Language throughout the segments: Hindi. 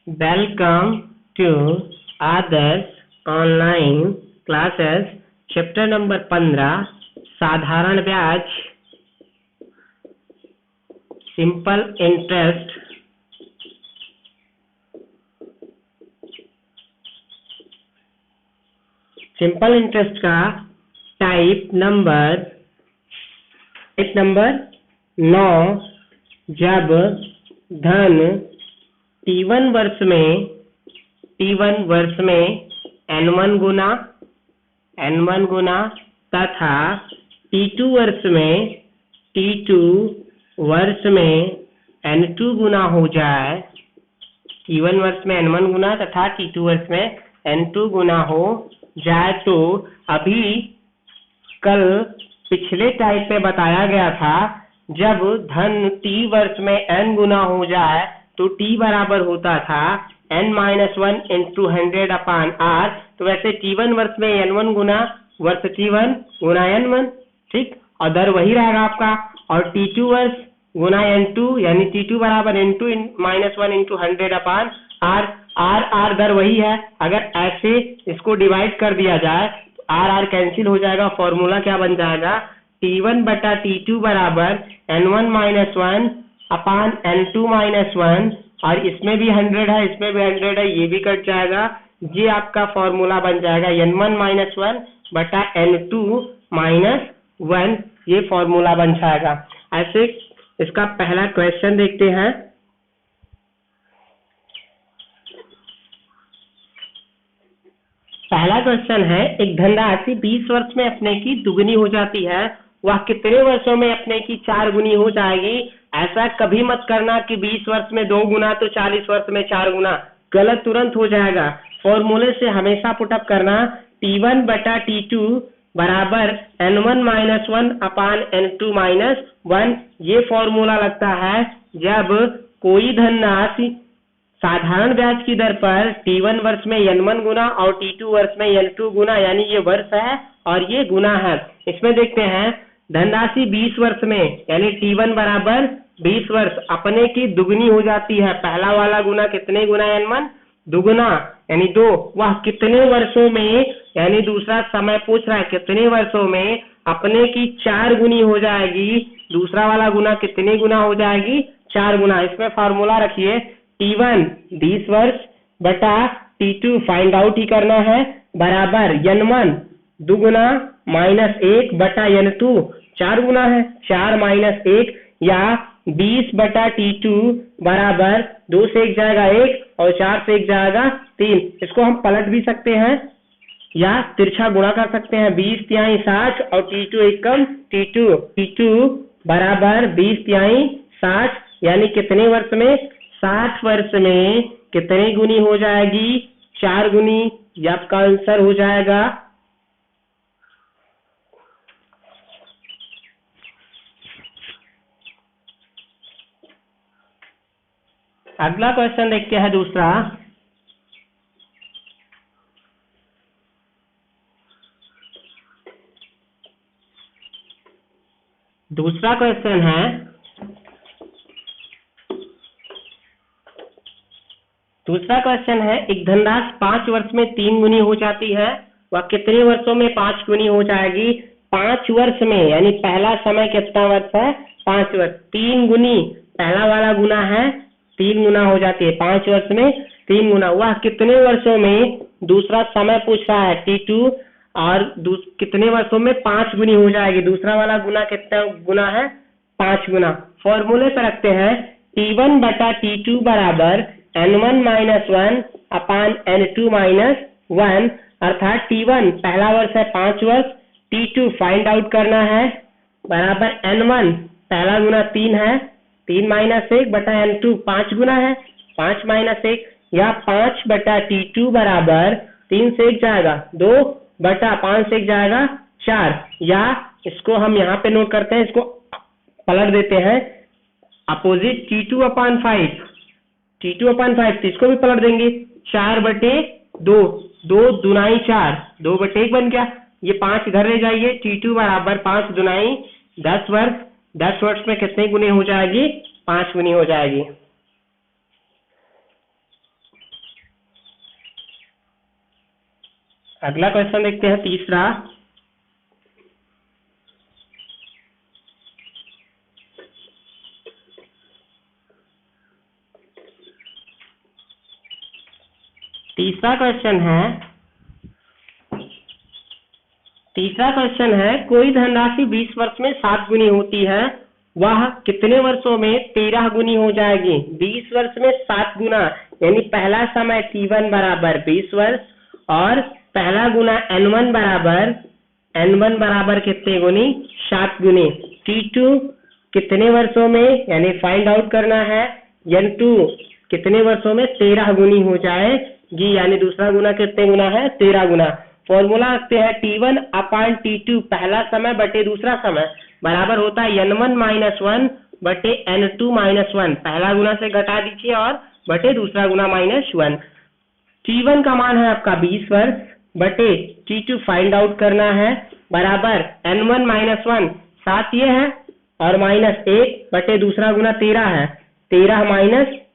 Welcome to Adarsh online classes chapter number 15 साधारण ब्याज सिंपल इंटरेस्ट का टाइप नंबर 9 जब धन T1 वर्ष में N1 गुना तथा T2 वर्ष में N2 गुना हो जाए। T1 वर्ष में N1 गुना तथा T2 वर्ष में N2 गुना हो जाए तो अभी कल पिछले टाइप में बताया गया था जब धन T वर्ष में N गुना हो जाए तो T बराबर होता था N-1 इंटू 100/R। तो वैसे T1 वर्ष में N1 गुना वर्ष T1 गुना N1, ठीक, और दर वही रहेगा आपका। और T2 वर्ष गुना N2 यानी T2 बराबर N2-1 इंटू 100/R। R दर वही है। अगर ऐसे इसको डिवाइड कर दिया जाए तो R कैंसिल हो जाएगा। फॉर्मूला क्या बन जाएगा? T1/T2 बराबर N1-1/N2-1, और इसमें भी 100 है, इसमें भी 100 है, ये भी कट जाएगा। ये आपका फॉर्मूला बन जाएगा N1-1/N2-1, ये फॉर्मूला बन जाएगा। ऐसे इसका पहला क्वेश्चन देखते हैं। पहला क्वेश्चन है, एक धनराशि 20 वर्ष में अपने की दुगनी हो जाती है, वह कितने वर्षों में अपने की 4 गुनी हो जाएगी? ऐसा कभी मत करना कि 20 वर्ष में 2 गुना तो 40 वर्ष में 4 गुना, गलत तुरंत हो जाएगा। फॉर्मूले से हमेशा पुटअप करना T1/T2 बराबर N1-1/N2-1, ये फॉर्मूला लगता है जब कोई धनराशि साधारण ब्याज की दर पर T1 वर्ष में N1 गुना और T2 वर्ष में N2 गुना, यानी ये वर्ष है और ये गुना है। इसमें देखते हैं धनराशि 20 वर्ष में यानी T1 बराबर 20 वर्ष अपने की दुगनी हो जाती है। पहला वाला गुना कितने गुना N1? दुगुना यानी 2। वह कितने वर्षों में, यानी दूसरा समय पूछ रहा है कितने वर्षों में अपने की 4 गुनी हो जाएगी। दूसरा वाला गुना कितने गुना हो जाएगी? 4 गुना। इसमें फॉर्मूला रखिए T1 20 वर्ष बटा T2 फाइंड आउट ही करना है, बराबर N1 दुगुना -1 बटा N2 4 गुना है, 4 - 1, या 20/T2 बराबर 2 से 1 जाएगा 1 और 4 से 1 जाएगा 3। इसको हम पलट भी सकते हैं या तिरछा गुणा कर सकते हैं। 20 × 60 और T2 एकम T2 बराबर 20 × 60, यानी कितने वर्ष में? 60 वर्ष में कितनी गुनी हो जाएगी? 4 गुनी। ये आपका आंसर हो जाएगा। अगला क्वेश्चन देखते हैं दूसरा। दूसरा क्वेश्चन है, एक धनराशि 5 वर्ष में 3 गुनी हो जाती है, वह कितने वर्षों में 5 गुनी हो जाएगी? 5 वर्ष में, यानी पहला समय कितना वर्ष है? 5 वर्ष। 3 गुनी, पहला वाला गुना है 3 गुना हो जाती है, 5 वर्ष में 3 गुना। वह कितने वर्षों में, दूसरा समय पूछ रहा है T2, और कितने वर्षों में 5 गुनी हो जाएगी? दूसरा वाला गुना कितना गुना है? 5 गुना। फॉर्मूले पर रखते हैं T1/T2 बराबर N1-1/N2-1, अर्थात T1 पहला वर्ष है 5 वर्ष, T2 फाइंड आउट करना है, बराबर N1 पहला गुना 3 है, 3 - 1 बटा N2 5 गुना है, 5 - 1, या 5/T2 बराबर 3 से 1 जाएगा 2 बटा 5 से 1 जाएगा 4, या इसको हम यहाँ पे नोट करते हैं, इसको पलट देते हैं अपोजिट T2/5, तो इसको भी पलट देंगे 4/2, 2 दूनाई 4, 2/1 बन गया। ये 5 इधर ले जाइए, T2 बराबर 5 दूनाई 10 वर्ष, 10 वर्ष में कितने गुनी हो जाएगी? 5 गुनी हो जाएगी। अगला क्वेश्चन देखते हैं, तीसरा। तीसरा क्वेश्चन है कोई धनराशि 20 वर्ष में 7 गुनी होती है, वह कितने वर्षों में 13 गुनी हो जाएगी? 20 वर्ष में 7 गुना, यानी पहला समय T1 बराबर 20 वर्ष और पहला गुना N1 बराबर कितने गुनी? 7 गुनी। T2 कितने वर्षों में, यानी फाइंड आउट करना है। N2 कितने वर्षों में 13 गुनी हो जाएगी, यानी दूसरा गुना कितने गुना है? 13 गुना। फॉर्मूला रखते हैं T1 अपान T2, पहला समय बटे दूसरा समय, बराबर होता है N1 - 1 बटे N2 - 1। पहला गुना से घटा दीजिए और बटे दूसरा गुना -1। T1 का मान है आपका 20 वर्ष बटे T2 फाइंड आउट करना है, बराबर N1 - 1 7 ये है और -1 बटे दूसरा गुना 13 है, 13 -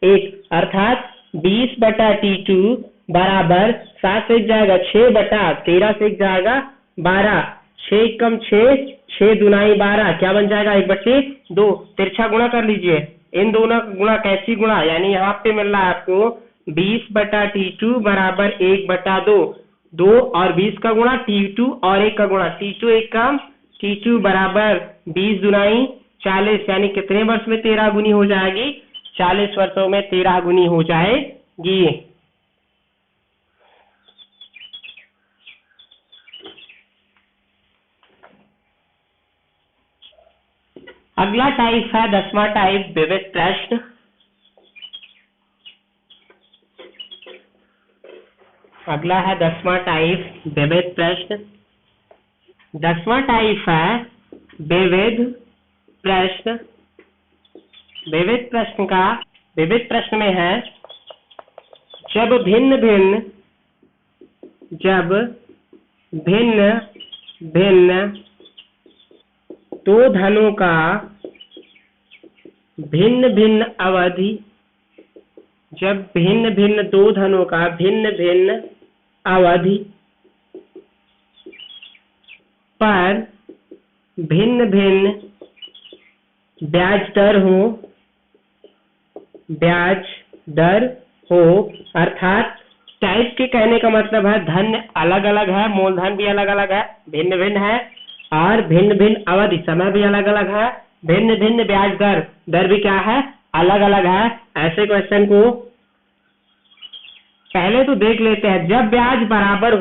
1 अर्थात 20 बटा T2 बराबर 7 से जाएगा 6 बटा 13 से जाएगा 12, 6 कम 6, 6 दुनाई 12, क्या बन जाएगा? 1/2। तिरछा गुणा कर लीजिए, इन दोनों गुणा कैसी गुणा, यानी यहाँ पे मिल रहा है आपको 20 बटा T2 बराबर 1/2, 2 और 20 का गुणा, T2 और 1 का गुणा, T2 1 कम, T2 बराबर 20 दुनाई 40, यानी कितने वर्ष में 13 गुनी हो जाएगी? 40 वर्षों में 13 गुनी हो जाएगी। अगला टाइप है 10वां टाइप, विविध प्रश्न। अगला है 10वां टाइप, विविध प्रश्न। 10वां टाइप है विविध प्रश्न। विविध प्रश्न में है जब भिन्न भिन्न दो धनों का भिन्न भिन्न अवधि, जब भिन्न भिन्न दो धनों का भिन्न भिन्न अवधि पर भिन्न भिन्न ब्याज दर हो, अर्थात टाइप के कहने का मतलब है धन अलग अलग है, मूलधन भी अलग अलग है, भिन्न भिन्न है, और भिन्न भिन्न अवधि समय भी अलग अलग है, भिन्न भिन्न ब्याज दर भी क्या है? अलग अलग है। ऐसे क्वेश्चन को पहले तो देख लेते हैं। जब ब्याज बराबर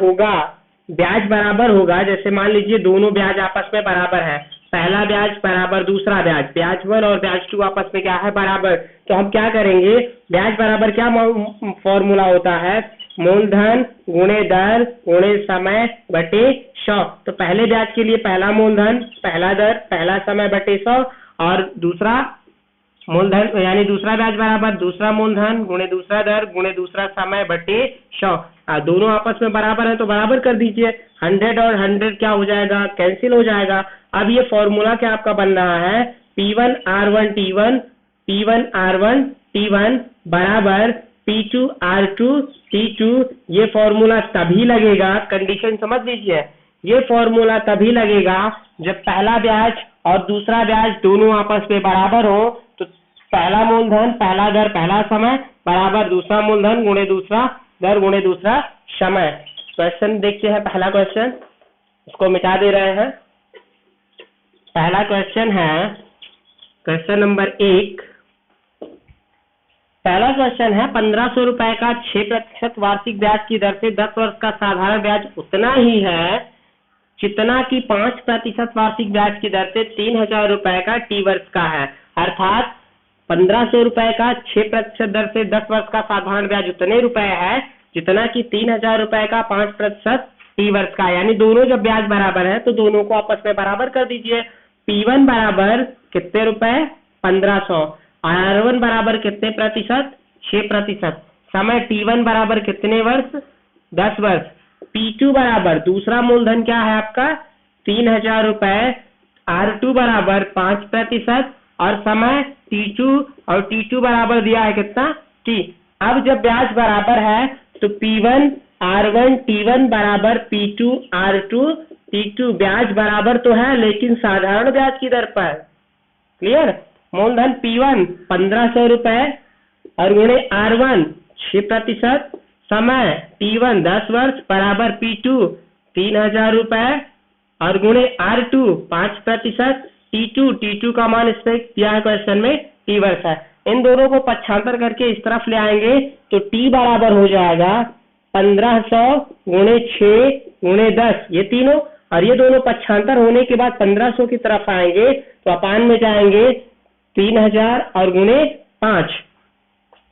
होगा, जैसे मान लीजिए दोनों ब्याज आपस में बराबर है, पहला ब्याज बराबर दूसरा ब्याज 1 और ब्याज 2 आपस में क्या है? बराबर। तो हम क्या करेंगे? ब्याज बराबर क्या फॉर्मूला होता है? मूलधन गुणे दर गुणे समय बटे 100। तो पहले ब्याज के लिए पहला मूलधन, पहला दर, पहला समय बटे 100, और दूसरा मूलधन यानी दूसरा ब्याज बराबर दूसरा मूलधन गुणे दूसरा दर गुणे दूसरा समय बटे 100। दोनों आपस में बराबर है तो बराबर कर दीजिए। 100 और 100 क्या हो जाएगा? कैंसिल हो जाएगा। अब ये फॉर्मूला क्या आपका बन रहा है? P1 R1 T1 बराबर P2 R2 T2। ये फॉर्मूला तभी लगेगा, कंडीशन समझ लीजिए, ये फॉर्मूला तभी लगेगा जब पहला ब्याज और दूसरा ब्याज दोनों आपस में बराबर हो। तो पहला मूलधन, पहला दर, पहला समय बराबर दूसरा मूलधन गुणे दूसरा दर गुणे दूसरा समय। क्वेश्चन देखते हैं। पहला क्वेश्चन, इसको मिटा दे रहे हैं। पहला क्वेश्चन है क्वेश्चन नंबर 1। पहला क्वेश्चन है 1500 रुपए का 6% वार्षिक ब्याज की दर से 10 वर्ष का साधारण ब्याज उतना ही है जितना कि 5% वार्षिक ब्याज की दर से 3000 रुपए का T वर्ष का है। अर्थात 1500 रुपए का 6% दर से 10 वर्ष का साधारण ब्याज उतने रुपए है जितना कि 3000 रुपए का 5% T वर्ष का। यानी दोनों जब ब्याज बराबर है तो दोनों को आपस में बराबर कर दीजिए। P1 बराबर कितने रुपए? 1500। R1 बराबर कितने प्रतिशत? 6%। समय T1 बराबर कितने वर्ष? 10 वर्ष। P2 बराबर दूसरा मूलधन क्या है आपका? 3000 रुपए। R2 बराबर 5% और समय T2 और T2 बराबर दिया है कितना? T। अब जब ब्याज बराबर है तो P1 R1 T1 बराबर P2 R2 T2। ब्याज बराबर तो है लेकिन साधारण ब्याज की दर पर। क्लियर। मूलधन P1 1500 रुपए और गुणे R1 6%, समय T1 10 वर्ष बराबर P2 3000 रुपए और गुणे R2 5%, T2 का मान इसमें दिया है क्वेश्चन में T वर्ष है। इन दोनों को पक्षांतर करके इस तरफ ले आएंगे तो T बराबर हो जाएगा 1500 गुणे 6 गुणे 10, ये तीनों, और ये दोनों पक्षांतर होने के बाद 1500 की तरफ आएंगे तो अपान में जाएंगे 3000 और गुणे 5,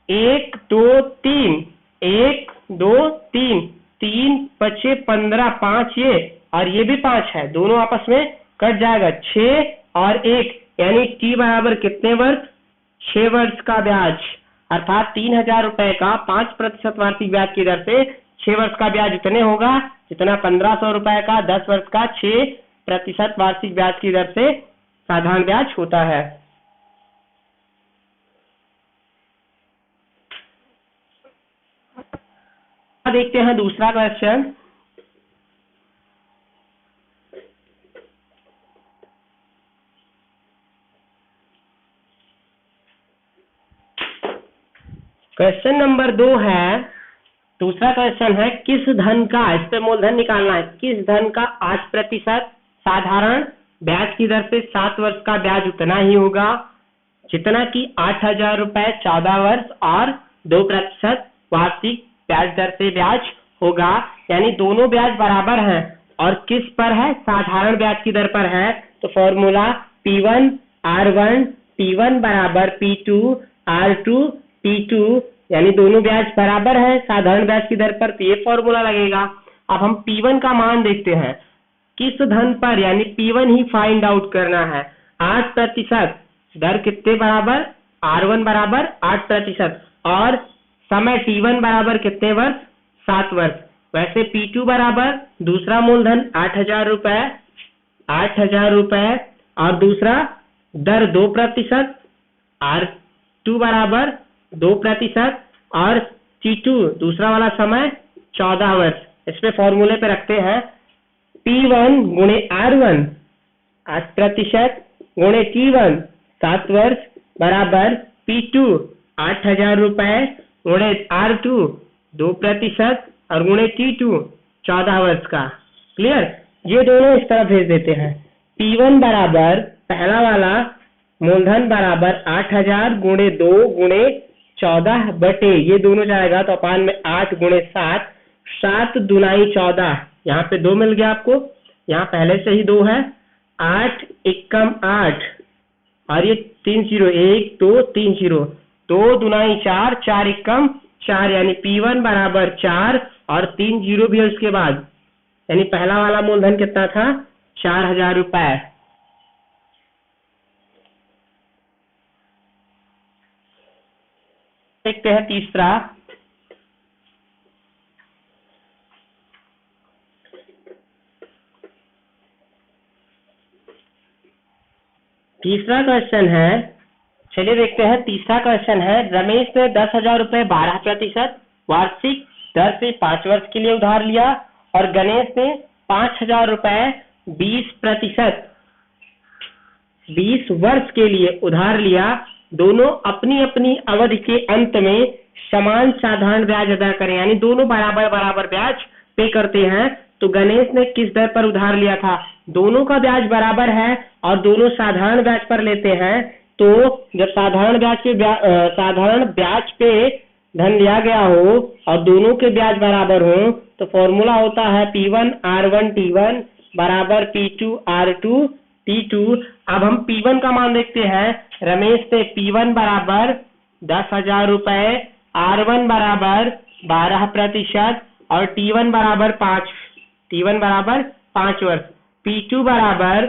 1 2 3 1 2 3 3 बचे 15, 5 ये और ये भी 5 है, दोनों आपस में कट जाएगा 6 और 1, यानी T बराबर कितने वर्ष? 6 वर्ष का ब्याज, अर्थात 3000 रुपए का 5% वार्षिक ब्याज की दर से 6 वर्ष का ब्याज इतने होगा जितना 1500 रुपए का 10 वर्ष का 6% वार्षिक ब्याज की दर से साधारण ब्याज होता है। देखते हैं दूसरा क्वेश्चन। क्वेश्चन नंबर 2 है, दूसरा क्वेश्चन है किस धन का, इस पे मूलधन निकालना है, किस धन का 8% साधारण ब्याज की दर से 7 वर्ष का ब्याज उतना ही होगा जितना कि 8000 रुपए 14 वर्ष और 2% वार्षिक ब्याज दर से ब्याज होगा, यानी दोनों ब्याज बराबर हैं और किस पर है? साधारण ब्याज की दर पर है। तो फॉर्मूला P1 R1 T1 बराबर P2 R2 T2, यानी दोनों ब्याज बराबर है साधारण ब्याज की दर पर, तो ये फॉर्मूला लगेगा। अब हम P1 का मान देखते हैं, किस धन पर, यानी P1 ही फाइंड आउट करना है। 8%, दर कितने बराबर? R1 बराबर 8% और समय T1 बराबर कितने वर्ष? 7 वर्ष। वैसे P2 बराबर दूसरा मूलधन 8000 रुपए, 8000 रुपए और दूसरा दर 2%, R2 बराबर 2% और T2 दूसरा वाला समय 14 वर्ष। इसमें फॉर्मूले पे रखते हैं P1 गुणे R1 8% गुणे T1 7 वर्ष बराबर P2 8000 रुपए गुणे R2 2% और गुणे T2 14 वर्ष का। क्लियर। ये दोनों इस तरह भेज देते हैं। P1 बराबर पहला वाला मूलधन बराबर 8000 गुणे 2 गुणे 14 बटे, ये दोनों जाएगा तो अपान में 8 गुणे 7, 7 दुनाई 14, यहाँ पे 2 मिल गया आपको, यहाँ पहले से ही 2 है, 8 एकम 8 और ये 3 0 1 2 3 0, 2 दुनाई 4, 4 एकम 4, यानी P1 बराबर 4 और 3 0 भी है उसके बाद, यानी पहला वाला मूलधन कितना था? 4000 रुपए। देखते हैं तीसरा। तीसरा क्वेश्चन है, चलिए देखते हैं। तीसरा क्वेश्चन है, रमेश ने 10,000 रुपए 12% वार्षिक दर से 5 वर्ष के लिए उधार लिया और गणेश ने 5,000 रुपए 20% 20 वर्ष के लिए उधार लिया। दोनों अपनी अपनी अवधि के अंत में समान साधारण ब्याज अदा करें, यानी दोनों बराबर बराबर ब्याज पे करते हैं। तो गणेश ने किस दर पर उधार लिया था? दोनों का ब्याज बराबर है और दोनों साधारण ब्याज पर लेते हैं। तो जब साधारण ब्याज पे धन लिया गया हो और दोनों के ब्याज बराबर हो तो फॉर्मूला होता है P1 R1 T1 बराबर P2 R2 T2। अब हम P1 का मान देखते हैं। रमेश से P1 बराबर 10,000 रुपए, R1 बराबर 12% और T1 बराबर 5 वर्ष। P2 बराबर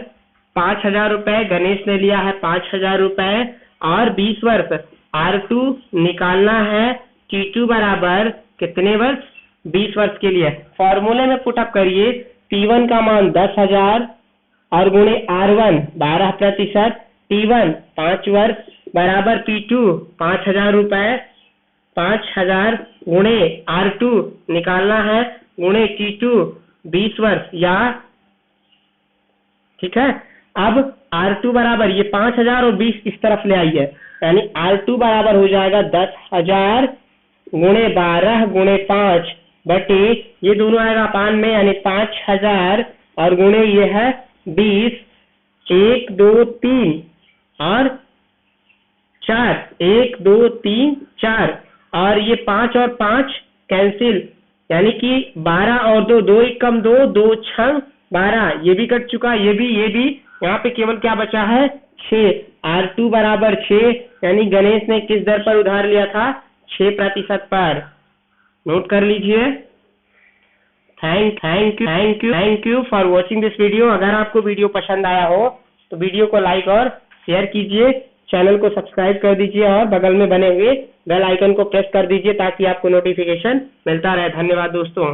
5,000 रुपए, गणेश ने लिया है 5,000 रुपए और 20 वर्ष। R2 निकालना है, T2 बराबर कितने वर्ष? 20 वर्ष के लिए। फॉर्मूले में पुटअप करिए, P1 का मान 10,000 और गुणे R1 12%, T1 5 वर्ष बराबर P2 5,000 रुपए 5000 गुणे R2 निकालना है गुणे T2 20 वर्ष या, ठीक है। अब R2 बराबर ये 5000 और 20 इस तरफ ले आइए, यानी R2 बराबर हो जाएगा 10,000 गुणे 12 गुणे 5 बटे ये दोनों आएगा अपान में, यानी 5000 और गुणे ये है 20, 1 2 3 और 4, 1 2 3 4 और ये 5 और 5 कैंसिल, यानी कि 12 और 2, 2 1 कम 2, 2 6 12, ये भी कट चुका, ये भी, यहाँ पे केवल क्या बचा है 6। R2 बराबर 6, यानी गणेश ने किस दर पर उधार लिया था 6% पर। नोट कर लीजिए। Thank you for watching this video. अगर आपको वीडियो पसंद आया हो तो वीडियो को लाइक और शेयर कीजिए, चैनल को सब्सक्राइब कर दीजिए और बगल में बने हुए बेल आइकन को प्रेस कर दीजिए ताकि आपको नोटिफिकेशन मिलता रहे। धन्यवाद दोस्तों।